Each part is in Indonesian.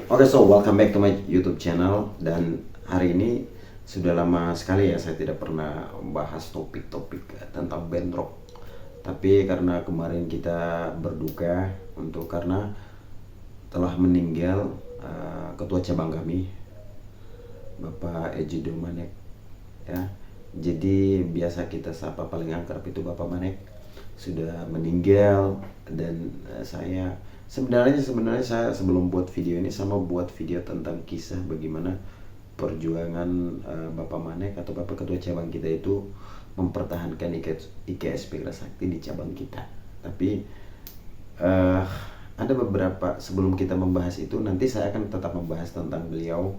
Oke, so welcome back to my YouTube channel. Dan hari ini sudah lama sekali ya saya tidak pernah bahas topik-topik tentang bentrok. Tapi karena kemarin kita berduka karena telah meninggal ketua cabang kami, Bapak Ejido Manek ya. Jadi biasa kita sapa paling akrab itu Bapak Manek sudah meninggal. Dan saya sebenarnya saya sebelum buat video ini sama buat video tentang kisah bagaimana perjuangan Bapak Manek atau Bapak Ketua Cabang kita itu mempertahankan IKSP Sakti di cabang kita. Tapi ada beberapa, sebelum kita membahas itu, nanti saya akan tetap membahas tentang beliau.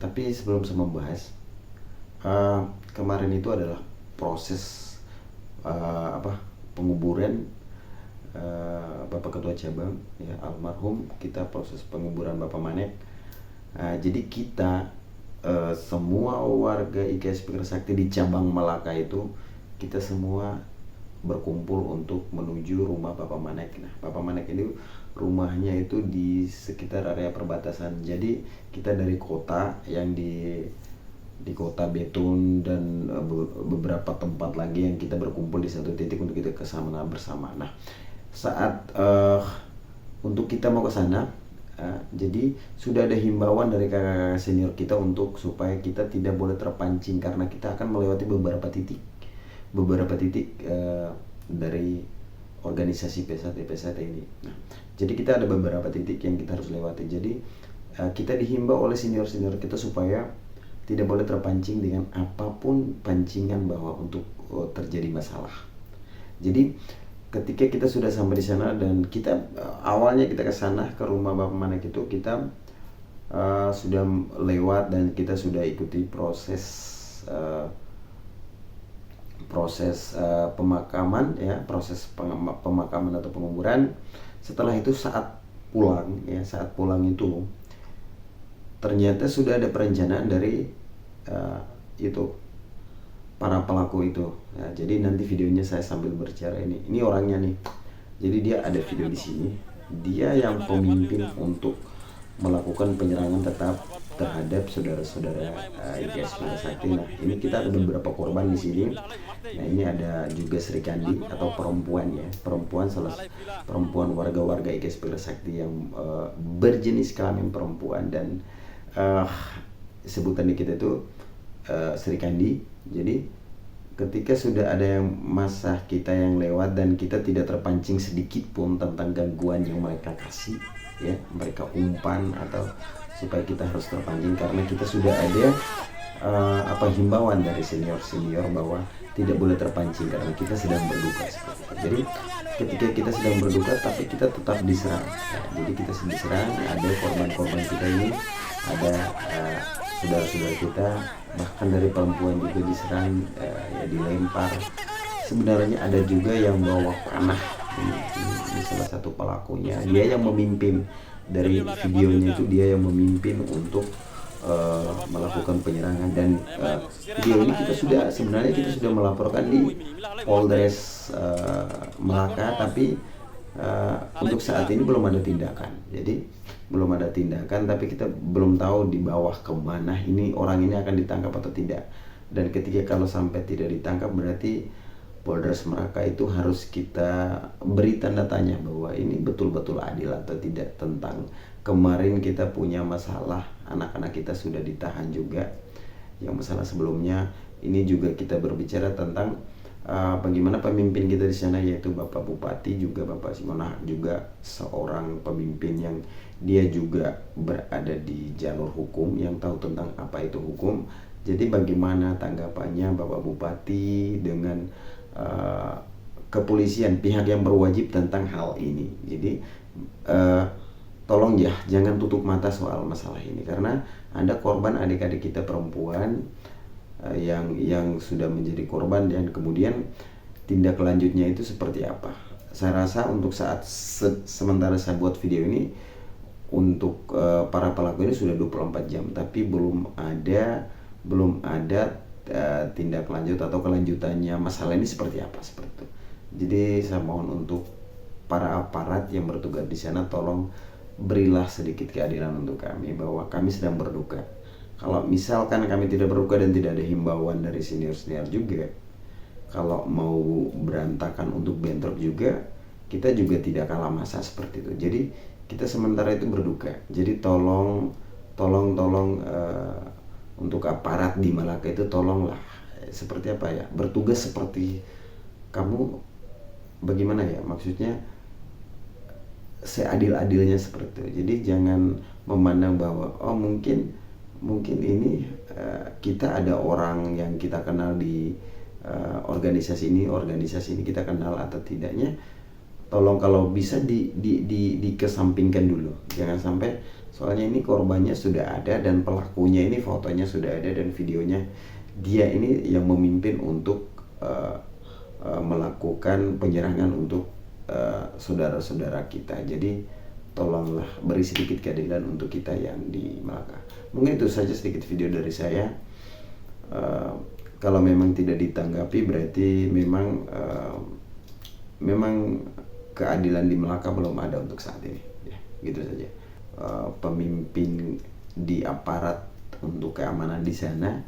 Tapi sebelum saya membahas, kemarin itu adalah proses penguburan Bapak Ketua Cabang ya, almarhum. Kita proses penguburan Bapak Manek. Jadi kita semua warga IKSP Sakti di cabang Melaka itu, kita semua berkumpul untuk menuju rumah Bapak Manek. Nah, Bapak Manek ini rumahnya itu di sekitar area perbatasan. Jadi kita dari kota yang di kota Betun dan beberapa tempat lagi yang kita berkumpul di satu titik untuk kita ke sana bersama. Nah, saat untuk kita mau ke sana, jadi sudah ada himbauan dari kakak senior kita untuk supaya kita tidak boleh terpancing karena kita akan melewati beberapa titik dari organisasi PSAT ini. Nah, jadi kita ada beberapa titik yang kita harus lewati. Jadi kita dihimbau oleh senior kita supaya tidak boleh terpancing dengan apapun pancingan bahwa untuk terjadi masalah. Jadi ketika kita sudah sampai di sana dan kita awalnya kita ke sana ke rumah Bapak Manek itu, kita sudah lewat dan kita sudah ikuti proses pemakaman ya, proses pemakaman atau penguburan. Setelah itu saat pulang itu ternyata sudah ada perencanaan dari itu para pelaku itu ya. Jadi nanti videonya saya sambil berbicara ini orangnya nih. Jadi dia ada video di sini. Dia yang pemimpin untuk melakukan penyerangan tetap terhadap saudara-saudara IKSP Sakti. Nah, ini kita ada beberapa korban di sini. Nah, ini ada juga Sri Kandi atau perempuan ya, perempuan warga IKSP Sakti yang berjenis kelamin perempuan. Dan sebutan di kita itu Sri Kandi. Jadi ketika sudah ada yang masa kita yang lewat dan kita tidak terpancing sedikit pun tentang gangguan yang mereka kasih ya, mereka umpan atau supaya kita harus terpancing, karena kita sudah ada himbauan dari senior bahwa tidak boleh terpancing karena kita sedang berduka seperti itu. Jadi ketika kita sedang berduka tapi kita tetap diserang ya, jadi kita diserang, ada korban kita ini, ada saudara-saudara kita, bahkan dari perempuan juga diserang ya, dilempar. Sebenarnya ada juga yang bawa panah. Ini salah satu pelakunya, dia yang memimpin dari videonya itu, dia yang memimpin untuk melakukan penyerangan. Dan video ini kita sudah melaporkan di Polres Melaka, tapi untuk saat ini belum ada tindakan. Jadi belum ada tindakan, tapi kita belum tahu di bawah kemana ini orang ini akan ditangkap atau tidak. Dan ketika kalau sampai tidak ditangkap, berarti Polres Melaka itu harus kita beri tanda tanya bahwa ini betul-betul adil atau tidak. Tentang kemarin kita punya masalah, anak-anak kita sudah ditahan juga. Yang masalah sebelumnya ini juga kita berbicara tentang bagaimana pemimpin kita di sana, yaitu Bapak Bupati juga Bapak Simona, juga seorang pemimpin yang dia juga berada di jalur hukum, yang tahu tentang apa itu hukum. Jadi bagaimana tanggapannya Bapak Bupati dengan kepolisian, pihak yang berwajib tentang hal ini. Jadi tolong ya, jangan tutup mata soal masalah ini, karena ada korban adik-adik kita perempuan yang sudah menjadi korban, dan kemudian tindak lanjutnya itu seperti apa. Saya rasa untuk saat sementara saya buat video ini, untuk para pelaku ini sudah 24 jam, tapi belum ada tindak lanjut atau kelanjutannya masalah ini seperti apa, seperti itu. Jadi saya mohon untuk para aparat yang bertugas di sana, tolong berilah sedikit keadilan untuk kami, bahwa kami sedang berduka. Kalau misalkan kami tidak berduka dan tidak ada himbauan dari senior-senior juga, kalau mau berantakan untuk bentrok juga, kita juga tidak kalah masa seperti itu. Jadi kita sementara itu berduka. Jadi tolong untuk aparat di Malaka itu tolonglah, seperti apa ya, bertugas seperti kamu, bagaimana ya, maksudnya seadil-adilnya seperti itu. Jadi jangan memandang bahwa oh mungkin ini kita ada orang yang kita kenal di organisasi ini kita kenal atau tidaknya, tolong kalau bisa dikesampingkan dulu. Jangan sampai, soalnya ini korbannya sudah ada dan pelakunya ini fotonya sudah ada dan videonya, dia ini yang memimpin untuk melakukan penyerangan untuk saudara-saudara kita. Jadi tolonglah beri sedikit keadilan untuk kita yang di Malaka. Mungkin itu saja sedikit video dari saya. Kalau memang tidak ditanggapi berarti memang keadilan di Malaka belum ada untuk saat ini, ya, gitu saja. Pemimpin di aparat untuk keamanan di sana,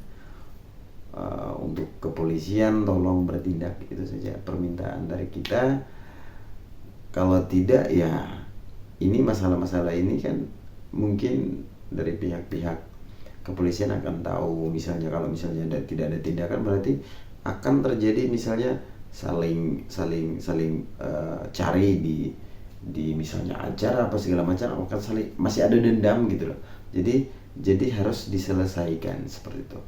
untuk kepolisian tolong bertindak, itu saja permintaan dari kita. Kalau tidak ya ini masalah-masalah ini kan mungkin dari pihak-pihak kepolisian akan tahu, misalnya kalau misalnya tidak ada tindakan berarti akan terjadi misalnya saling cari di misalnya acara apa segala macam, akan saling masih ada dendam gitu loh. Jadi harus diselesaikan seperti itu.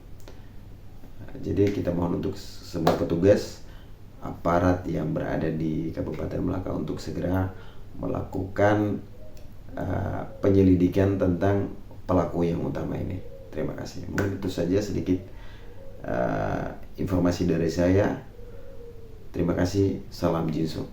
Jadi kita mohon untuk semua petugas aparat yang berada di Kabupaten Malaka untuk segera melakukan penyelidikan tentang pelaku yang utama ini. Terima kasih. Mungkin itu saja sedikit informasi dari saya. Terima kasih. Salam Jinsu.